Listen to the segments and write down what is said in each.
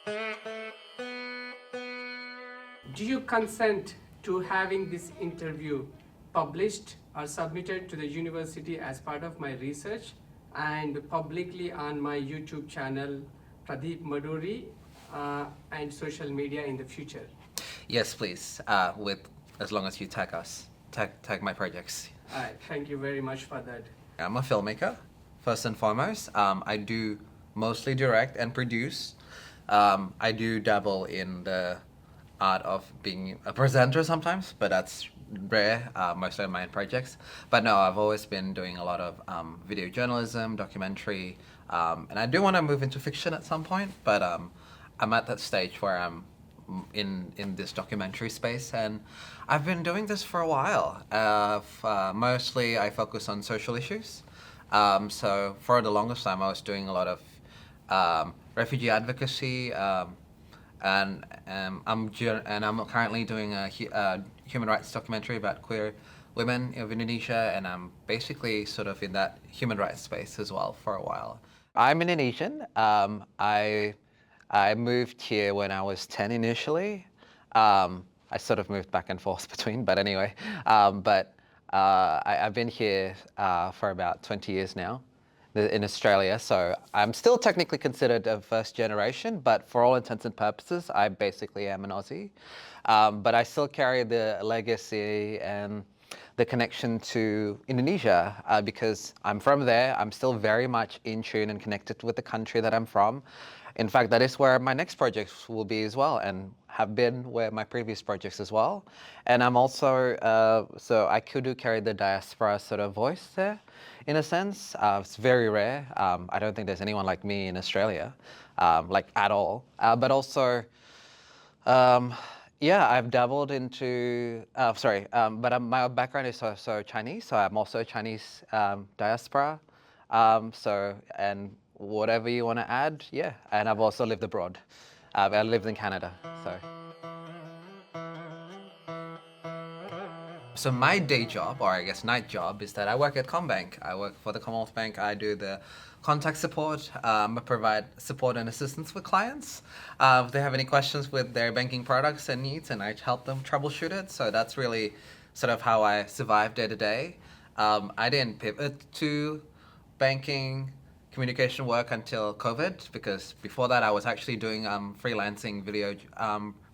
Do you consent to having this interview published or submitted to the university as part of my research and publicly on my YouTube channel, Pradeep Maduri, and social media in the future? Yes, please. With as long as you tag us, tag my projects. All right, thank you very much for that. I'm a filmmaker, first and foremost. I do mostly direct and produce. I do dabble in the art of being a presenter sometimes, but that's rare, mostly on my own projects. But no, I've always been doing a lot of video journalism, documentary, and I do want to move into fiction at some point, but I'm at that stage where I'm in this documentary space, and I've been doing this for a while. Mostly I focus on social issues. So for the longest time I was doing a lot of refugee advocacy, and I'm currently doing a human rights documentary about queer women of Indonesia, and I'm basically sort of in that human rights space as well for a while. I'm Indonesian. I moved here when I was 10 initially. I sort of moved back and forth between, but anyway. I've been here for about 20 years now in Australia, so I'm still technically considered a first generation, but for all intents and purposes, I basically am an Aussie. But I still carry the legacy and the connection to Indonesia because I'm from there. I'm still very much in tune and connected with the country that I'm from. In fact, that is where my next projects will be as well, and have been where my previous projects as well. And I'm also, so I do carry the diaspora sort of voice there, in a sense. It's very rare. I don't think there's anyone like me in Australia, like at all. But also, yeah, I've dabbled into, my background is so Chinese, so I'm also Chinese diaspora. And whatever you want to add, yeah. And I've also lived abroad. I lived in Canada, so. So my day job, or I guess night job, is that I work at Combank. I work for the Commonwealth Bank. I do the contact support. I provide support and assistance with clients. If they have any questions with their banking products and needs, and I help them troubleshoot it. So that's really sort of how I survive day to day. I didn't pivot to banking communication work until COVID, because before that I was actually doing freelancing video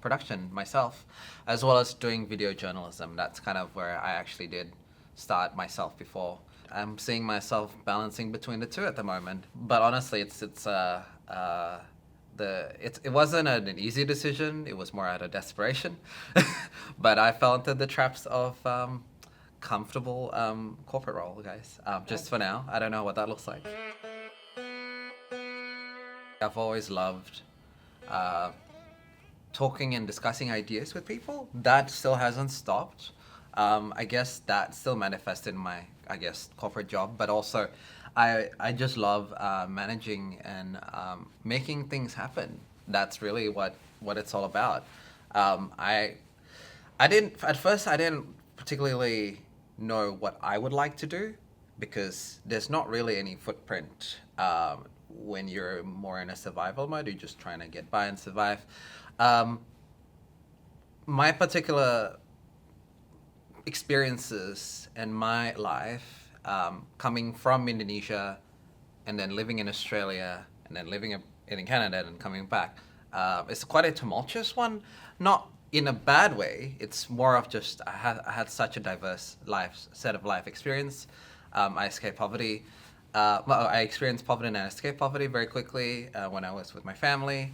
production myself, as well as doing video journalism. That's kind of where I actually did start myself before. I'm seeing myself balancing between the two at the moment. But honestly, it wasn't an easy decision. It was more out of desperation. But I fell into the traps of comfortable corporate role, guys. Just for now. I don't know what that looks like. I've always loved talking and discussing ideas with people. That still hasn't stopped. I guess that still manifested in my, corporate job, but also I just love managing and making things happen. That's really what it's all about. At first I didn't particularly know what I would like to do, because there's not really any footprint when you're more in a survival mode. You're just trying to get by and survive. My particular experiences in my life, coming from Indonesia and then living in Australia and then living in Canada and coming back, it's quite a tumultuous one. Not in a bad way. It's more of just I had such a diverse set of life experience. I escaped poverty. I experienced poverty and I escaped poverty very quickly when I was with my family,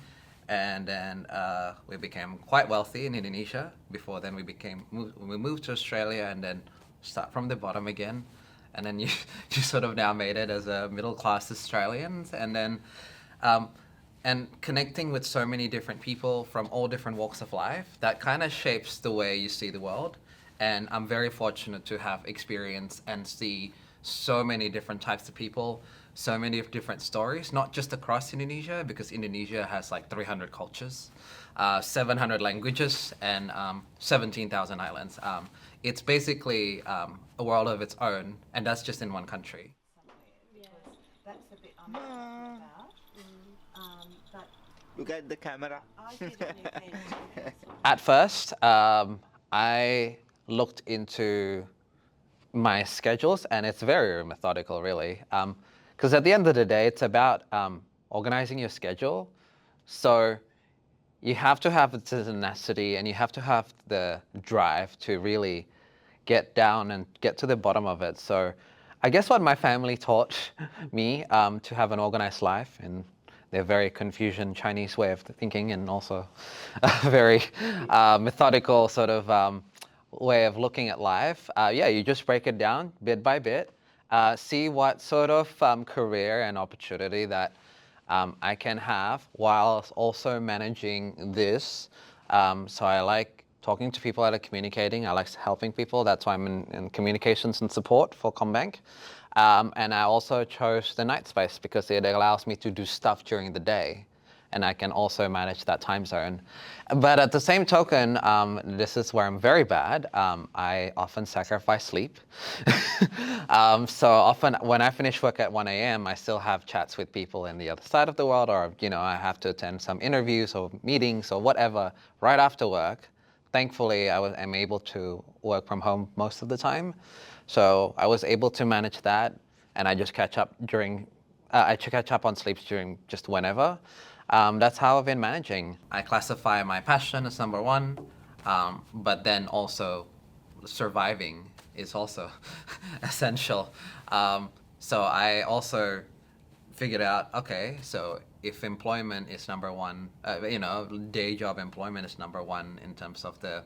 and then we became quite wealthy in Indonesia. Before then, we moved to Australia, and then start from the bottom again, and then you sort of now made it as a middle class Australian, and then and connecting with so many different people from all different walks of life, that kind of shapes the way you see the world. And I'm very fortunate to have experienced and see so many different types of people, so many different stories, not just across Indonesia, because Indonesia has like 300 cultures, 700 languages, and 17,000 islands. It's basically a world of its own, and that's just in one country. Yes, that's the bit I'm talking about. But Look at the camera. At first, I looked into my schedules, and it's very methodical, really. Because at the end of the day, it's about organizing your schedule. So you have to have the tenacity and you have to have the drive to really get down and get to the bottom of it. So I guess what my family taught me to have an organized life in their very Confucian Chinese way of thinking, and also a very methodical sort of way of looking at life. Yeah, you just break it down bit by bit, see what sort of career and opportunity that I can have while also managing this. So I like talking to people, I like communicating, I like helping people. That's why I'm in communications and support for Combank. And I also chose the night space because it allows me to do stuff during the day, and I can also manage that time zone. But at the same token, this is where I'm very bad. I often sacrifice sleep. So often when I finish work at 1 a.m., I still have chats with people in the other side of the world, or I have to attend some interviews or meetings or whatever right after work. Thankfully, I'm able to work from home most of the time. So I was able to manage that, and I just catch up on sleeps during just whenever. That's how I've been managing. I classify my passion as number one, but then also surviving is also essential. So I also figured out, okay, so if employment is number one, day job employment is number one in terms of the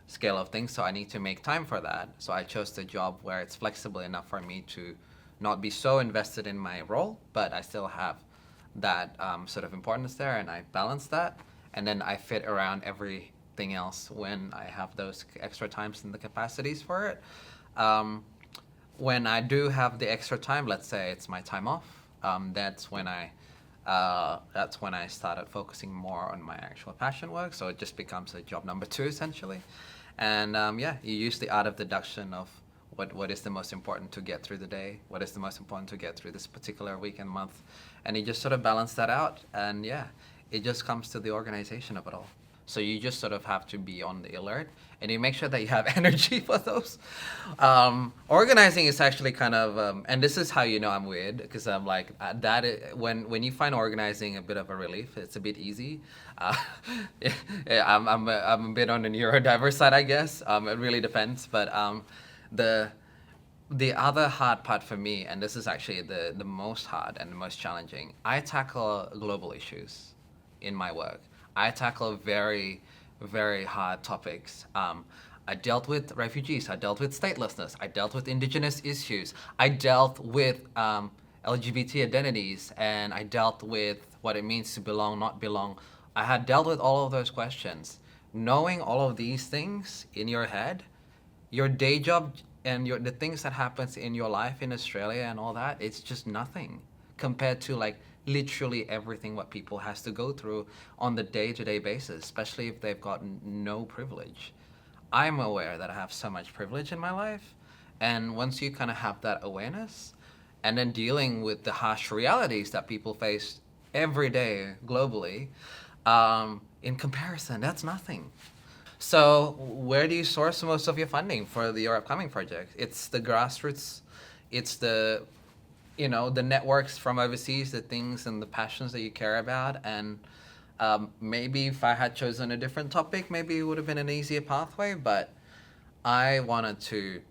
scale of things, so I need to make time for that. So I chose the job where it's flexible enough for me to not be so invested in my role, but I still have that sort of importance there, and I balance that, and then I fit around everything else when I have those extra times and the capacities for it. When I do have the extra time, let's say it's my time off, that's when I started focusing more on my actual passion work. So it just becomes a job number two essentially, and you use the art of deduction of what is the most important to get through the day, what is the most important to get through this particular week and month, and you just sort of balance that out, and it just comes to the organization of it all. So you just sort of have to be on the alert, and you make sure that you have energy for those. Organizing is actually kind of, and this is how you know I'm weird, because I'm like, when you find organizing a bit of a relief, it's a bit easy. I'm a bit on the neurodiverse side, I guess. It really depends, but the other hard part for me, and this is actually the most hard and the most challenging, I tackle global issues in my work. I tackle very, very hard topics. I dealt with refugees, I dealt with statelessness, I dealt with indigenous issues, I dealt with LGBT identities, and I dealt with what it means to belong, not belong. I had dealt with all of those questions. Knowing all of these things in your head, your day job and the things that happens in your life in Australia and all that, it's just nothing compared to like literally everything what people has to go through on the day-to-day basis, especially if they've got no privilege. I'm aware that I have so much privilege in my life, and once you kind of have that awareness and then dealing with the harsh realities that people face every day globally, in comparison, that's nothing. So where do you source most of your funding for your upcoming project? It's the grassroots, it's the networks from overseas, the things and the passions that you care about. And maybe if I had chosen a different topic, maybe it would have been an easier pathway, but I wanted to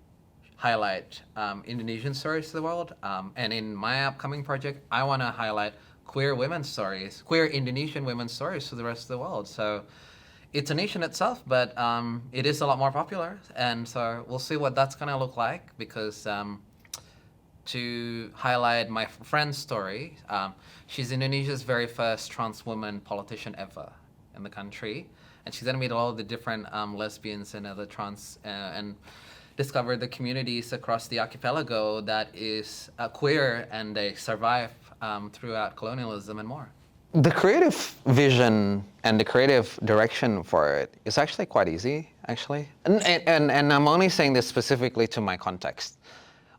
highlight Indonesian stories to the world. And in my upcoming project, I want to highlight queer women's stories, queer Indonesian women's stories to the rest of the world. So it's a niche in itself, but it is a lot more popular. And so we'll see what that's going to look like, because to highlight my friend's story, she's Indonesia's very first trans woman politician ever in the country. And she's going to meet all of the different lesbians and other trans and discover the communities across the archipelago that is queer, and they survive throughout colonialism and more. The creative vision and the creative direction for it is actually quite easy, actually. And I'm only saying this specifically to my context.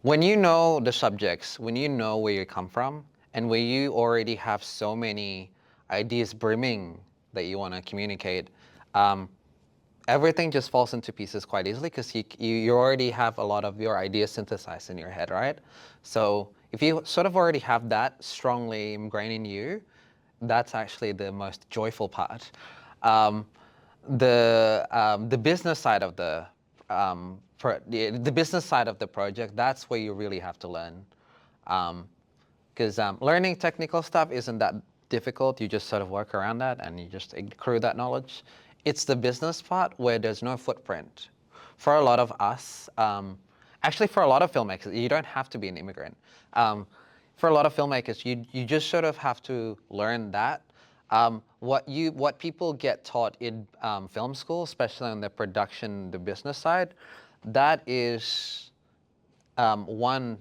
When you know the subjects, when you know where you come from, and where you already have so many ideas brimming that you want to communicate, everything just falls into pieces quite easily because you already have a lot of your ideas synthesized in your head, right? So if you sort of already have that strongly ingrained in you, that's actually the most joyful part. Um, the business side of the business side of the project, that's where you really have to learn. Because learning technical stuff isn't that difficult. You just sort of work around that and you just accrue that knowledge. It's the business part where there's no footprint. For a lot of us, actually for a lot of filmmakers, you don't have to be an immigrant. For a lot of filmmakers, you just sort of have to learn that. What people get taught in film school, especially on the production, the business side, that is one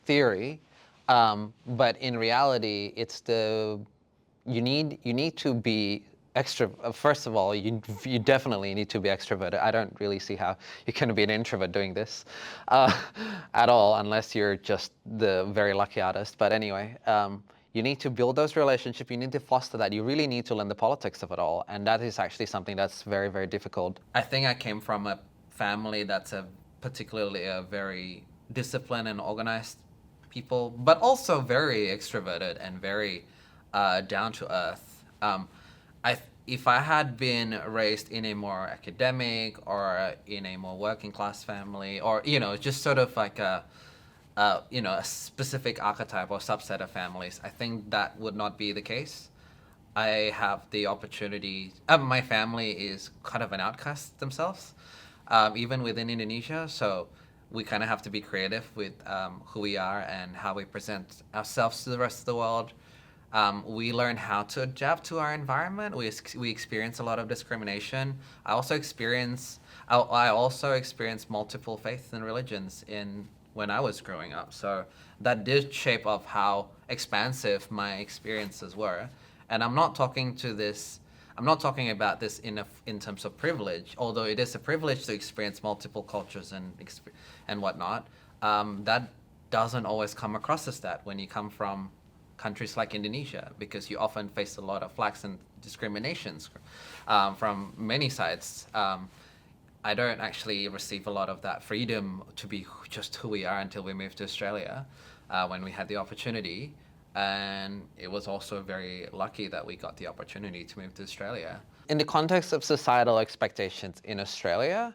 theory, but in reality, it's you need to be extra. First of all, you definitely need to be extroverted. I don't really see how you can be an introvert doing this at all, unless you're just the very lucky artist. But anyway, you need to build those relationships. You need to foster that. You really need to learn the politics of it all, and that is actually something that's very, very difficult. I think I came from a family that's particularly a very disciplined and organized people, but also very extroverted and very down to earth. If I had been raised in a more academic or in a more working class family, or just sort of like a specific archetype or subset of families, I think that would not be the case. I have the opportunity. My family is kind of an outcast themselves, even within Indonesia. So we kind of have to be creative with who we are and how we present ourselves to the rest of the world. We learn how to adapt to our environment. We experience a lot of discrimination. I also experienced multiple faiths and religions when I was growing up. So that did shape of how expansive my experiences were. And I'm not talking about this in terms of privilege, although it is a privilege to experience multiple cultures and whatnot. That doesn't always come across as that when you come from countries like Indonesia, because you often face a lot of flags and discriminations from many sides. I don't actually receive a lot of that freedom to be just who we are until we moved to Australia when we had the opportunity. And it was also very lucky that we got the opportunity to move to Australia. In the context of societal expectations in Australia,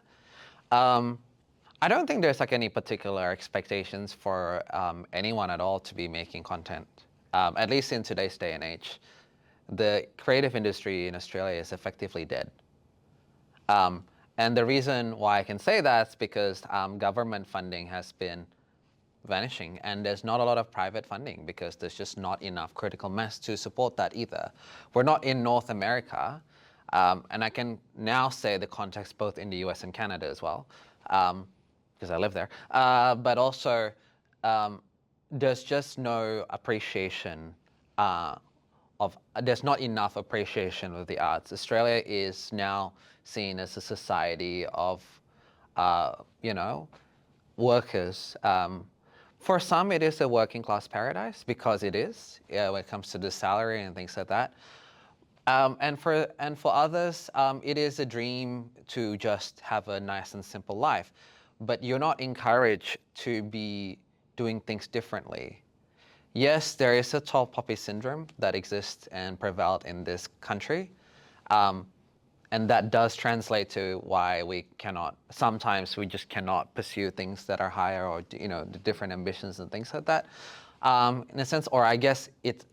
I don't think there's like any particular expectations for anyone at all to be making content. At least in today's day and age, the creative industry in Australia is effectively dead. And the reason why I can say that is because government funding has been vanishing, and there's not a lot of private funding because there's just not enough critical mass to support that either. We're not in North America, and I can now say the context both in the US and Canada as well, because I live there, but also there's just no appreciation there's not enough appreciation of the arts. Australia is now seen as a society of, workers. For some, it is a working class paradise because it is, when it comes to the salary and things like that. And for others, it is a dream to just have a nice and simple life. But you're not encouraged to be doing things differently. Yes, there is a tall poppy syndrome that exists and prevailed in this country. And that does translate to why sometimes we just cannot pursue things that are higher, or, the different ambitions and things like that. In a sense, or I guess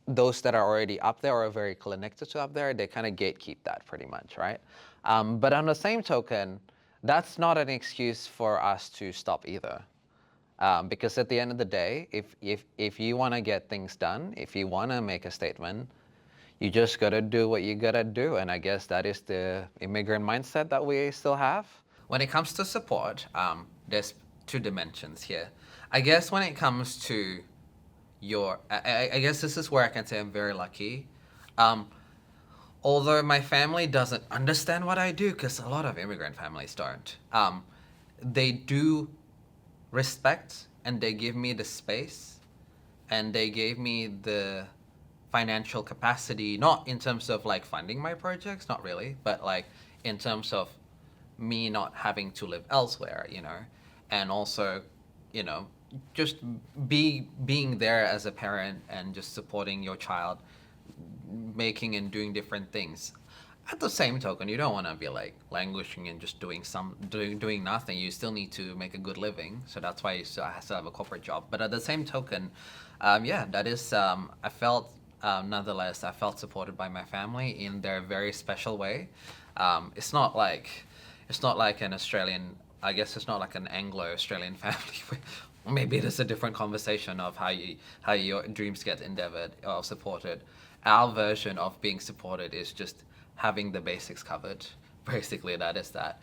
those that are already up there or are very connected to up there, they kind of gatekeep that pretty much, right? But on the same token, that's not an excuse for us to stop either. Because at the end of the day, if you want to get things done, if you want to make a statement, you just got to do what you got to do. And I guess that is the immigrant mindset that we still have. When it comes to support, there's two dimensions here. I guess when it comes to I guess this is where I can say I'm very lucky. Although my family doesn't understand what I do, because a lot of immigrant families don't, they do respect, and they give me the space, and they gave me the financial capacity, not in terms of like funding my projects, not really, but like in terms of me not having to live elsewhere, you know, and also, you know, just being there as a parent and just supporting your child, making and doing different things. At the same token, you don't want to be like languishing and just doing nothing. You still need to make a good living, so that's why you still have a corporate job. But at the same token, yeah, that is I felt nonetheless I felt supported by my family in their very special way. It's not like an Australian. I guess it's not like an Anglo-Australian family. Maybe it is a different conversation of how your dreams get endeavored or supported. Our version of being supported is just having the basics covered. Basically, that is that.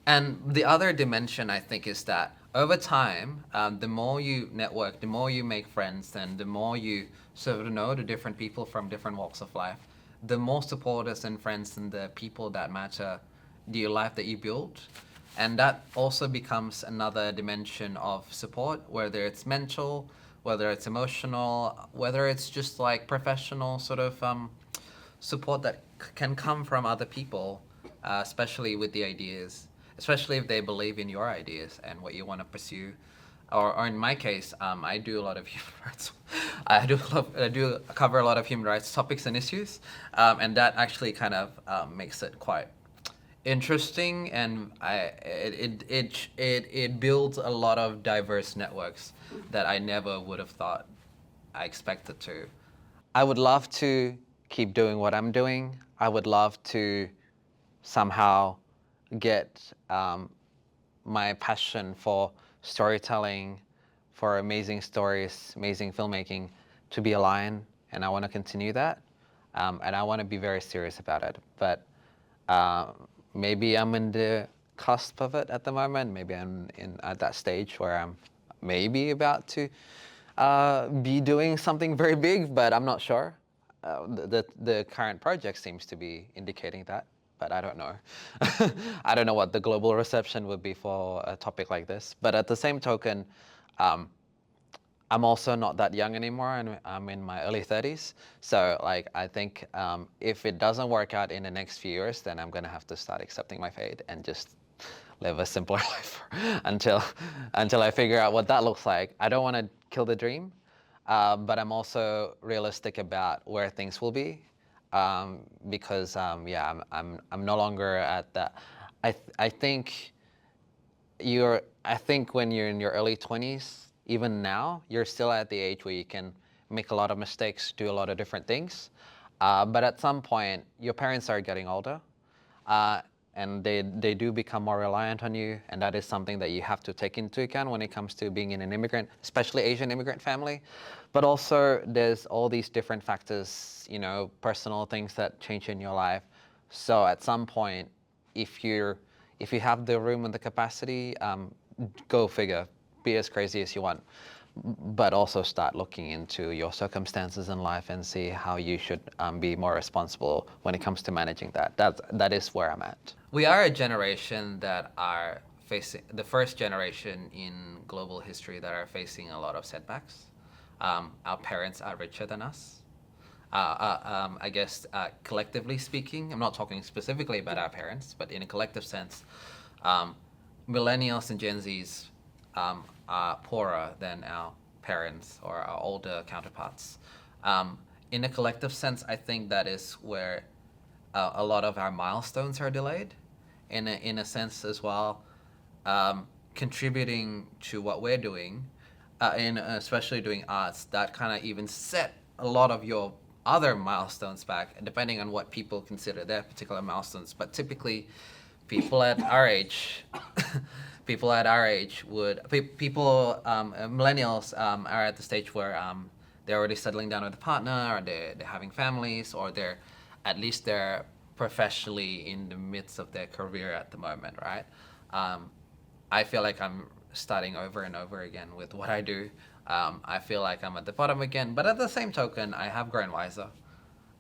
And the other dimension, I think, is that over time, the more you network, the more you make friends, and the more you sort of know the different people from different walks of life, the more supporters and friends and the people that matter the life that you build. And that also becomes another dimension of support, whether it's mental, whether it's emotional, whether it's just like professional sort of support that can come from other people, especially with the ideas, especially if they believe in your ideas and what you want to pursue. Or in my case, I do a lot of human rights. I do cover a lot of human rights topics and issues, and that actually kind of makes it quite interesting, and it builds a lot of diverse networks that I never would have thought I expected to. I would love to keep doing what I'm doing. I would love to somehow get my passion for storytelling, for amazing stories, amazing filmmaking to be aligned, and I want to continue that, and I want to be very serious about it. But maybe I'm in the cusp of it at the moment. Maybe I'm at that stage where I'm maybe about to be doing something very big, but I'm not sure. The current project seems to be indicating that, but I don't know. I don't know what the global reception would be for a topic like this. But at the same token, I'm also not that young anymore, and I'm in my early 30s. So like, I think if it doesn't work out in the next few years, then I'm gonna have to start accepting my fate and just live a simpler life until I figure out what that looks like. I don't want to kill the dream, but I'm also realistic about where things will be, because yeah, I'm no longer at that. I think when you're in your early 20s, even now, you're still at the age where you can make a lot of mistakes, do a lot of different things. But at some point, your parents are getting older, and they do become more reliant on you, and that is something that you have to take into account when it comes to being in an immigrant, especially Asian immigrant family. But also, there's all these different factors, you know, personal things that change in your life. So at some point, if you have the room and the capacity, go figure, be as crazy as you want, but also start looking into your circumstances in life and see how you should be more responsible when it comes to managing that. That is where I'm at. We are a generation that are facing, the first generation in global history that are facing a lot of setbacks. Our parents are richer than us. I guess collectively speaking, I'm not talking specifically about our parents, but in a collective sense, millennials and Gen Zs are poorer than our parents or our older counterparts. In a collective sense, I think that is where a lot of our milestones are delayed, in a sense as well, contributing to what we're doing, and especially doing arts, that kind of even set a lot of your other milestones back, depending on what people consider their particular milestones. But typically, people at our age, millennials are at the stage where they're already settling down with a partner, or they're having families, or they're professionally in the midst of their career at the moment, right? I feel like I'm starting over and over again with what I do. I feel like I'm at the bottom again, but at the same token, I have grown wiser.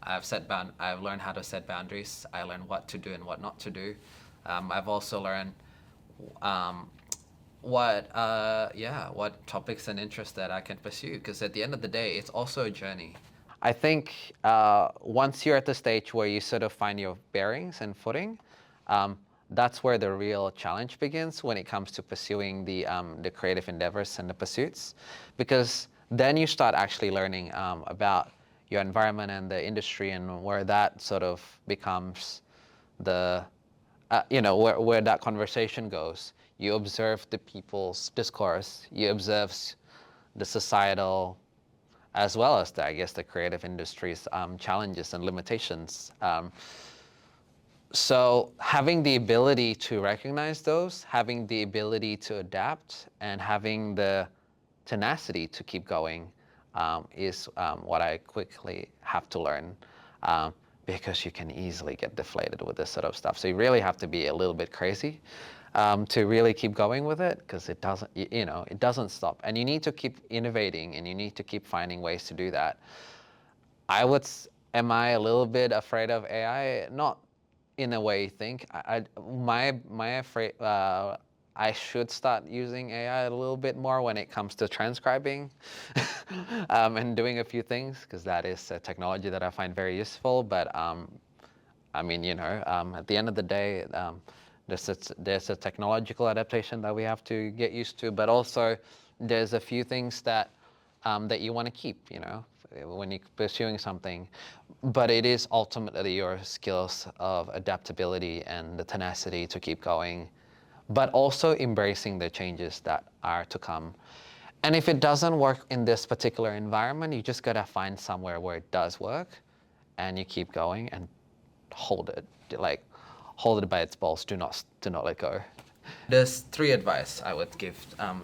I've learned how to set boundaries. I learned what to do and what not to do. I've also learned what topics and interests that I can pursue, because at the end of the day, it's also a journey. I think once you're at the stage where you sort of find your bearings and footing, that's where the real challenge begins when it comes to pursuing the creative endeavors and the pursuits, because then you start actually learning about your environment and the industry, and where that sort of becomes the where that conversation goes. You observe the people's discourse, you observe the societal, as well as I guess the creative industry's challenges and limitations. So having the ability to recognize those, having the ability to adapt, and having the tenacity to keep going is what I quickly have to learn, because you can easily get deflated with this sort of stuff. So you really have to be a little bit crazy to really keep going with it, because it doesn't, it doesn't stop. And you need to keep innovating, and you need to keep finding ways to do that. Am I a little bit afraid of AI? Not in a way you think. I should start using AI a little bit more when it comes to transcribing and doing a few things, because that is a technology that I find very useful. But at the end of the day, there's a technological adaptation that we have to get used to, but also there's a few things that that you want to keep, when you're pursuing something. But it is ultimately your skills of adaptability and the tenacity to keep going, but also embracing the changes that are to come. And if it doesn't work in this particular environment, you just gotta find somewhere where it does work, and you keep going and hold it by its balls. Do not let go. There's three advice I would give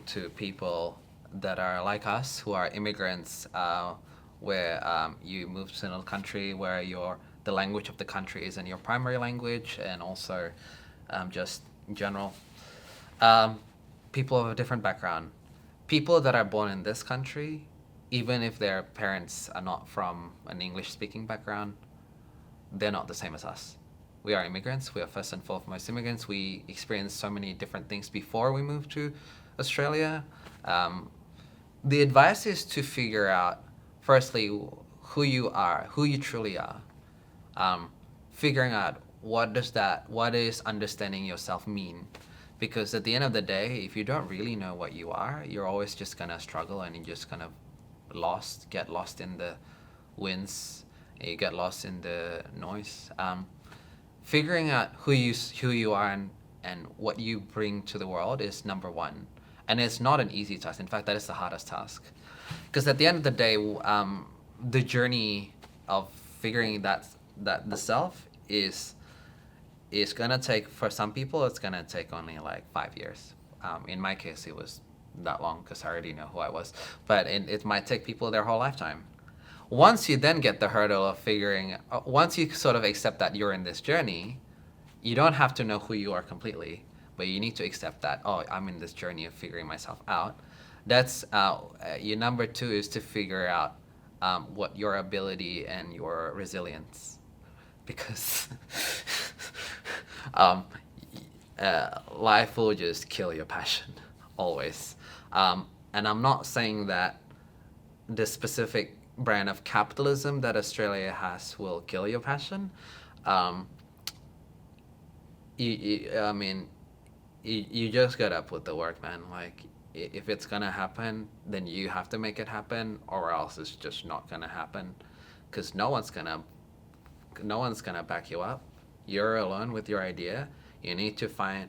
to people that are like us, who are immigrants, where you move to another country where the language of the country isn't your primary language, and also just in general, people of a different background. People that are born in this country, even if their parents are not from an English-speaking background, they're not the same as us. We are immigrants. We are first and foremost immigrants. We experience so many different things before we moved to Australia. The advice is to figure out, firstly, who you are, who you truly are. Figuring out what is understanding yourself mean. Because at the end of the day, if you don't really know what you are, you're always just gonna struggle, and you're just gonna get lost in the winds, and you get lost in the noise. Figuring out who you are and what you bring to the world is number one. And it's not an easy task. In fact, that is the hardest task. Because at the end of the day, the journey of figuring that the self is gonna take, for some people, it's gonna take only like 5 years. In my case, it was that long because I already know who I was. But it might take people their whole lifetime. Once you then get the hurdle of once you sort of accept that you're in this journey, you don't have to know who you are completely, but you need to accept that, I'm in this journey of figuring myself out. That's your number two, is to figure out what your ability and your resilience, because life will just kill your passion, always. And I'm not saying that the specific brand of capitalism that Australia has will kill your passion. You just gotta put the work, man. Like, if it's gonna happen, then you have to make it happen, or else it's just not gonna happen, because no one's gonna back you up. You're alone with your idea. You need to find,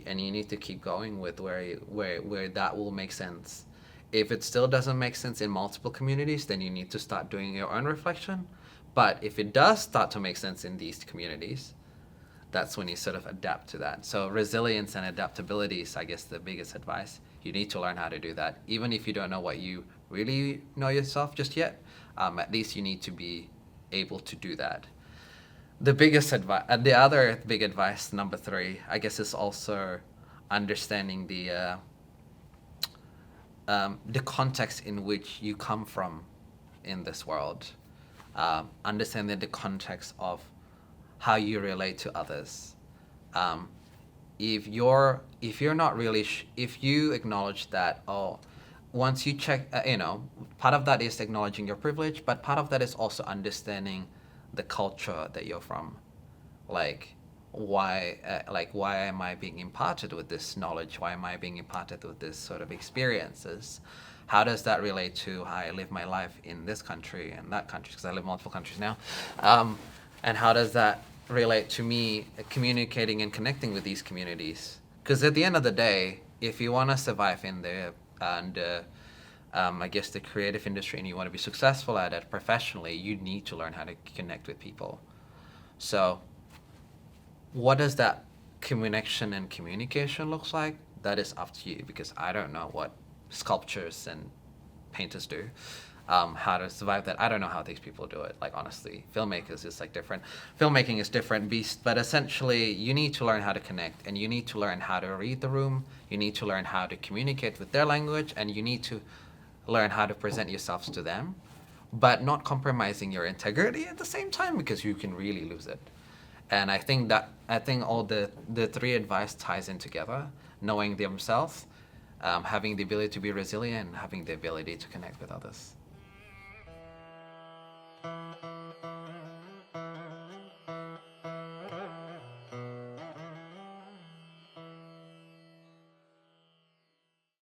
and you need to keep going with where that will make sense. If it still doesn't make sense in multiple communities, then you need to start doing your own reflection. But if it does start to make sense in these communities, that's when you sort of adapt to that. So resilience and adaptability is, I guess, the biggest advice. You need to learn how to do that. Even if you don't know what you really know yourself just yet, at least you need to be able to do that. The other big advice, number three, I guess, is also understanding the context in which you come from in this world. Understanding the context of how you relate to others. If you acknowledge that, once you check, part of that is acknowledging your privilege, but part of that is also understanding the culture that you're from. Like, why am I being imparted with this knowledge? Why am I being imparted with this sort of experiences? How does that relate to how I live my life in this country and that country? Because I live in multiple countries now. And how does that relate to me communicating and connecting with these communities? Because at the end of the day, if you want to survive in the I guess the creative industry and you want to be successful at it professionally, you need to learn how to connect with people. So what does that connection and communication looks like? That is up to you, because I don't know what sculptures and painters do. How to survive that, I don't know how these people do it. Like, honestly, filmmakers is like different. Filmmaking is different beast, but essentially you need to learn how to connect, and you need to learn how to read the room. You need to learn how to communicate with their language, and you need to learn how to present yourselves to them, but not compromising your integrity at the same time, because you can really lose it. And I think all the three advice ties in together: knowing themselves, having the ability to be resilient, and having the ability to connect with others.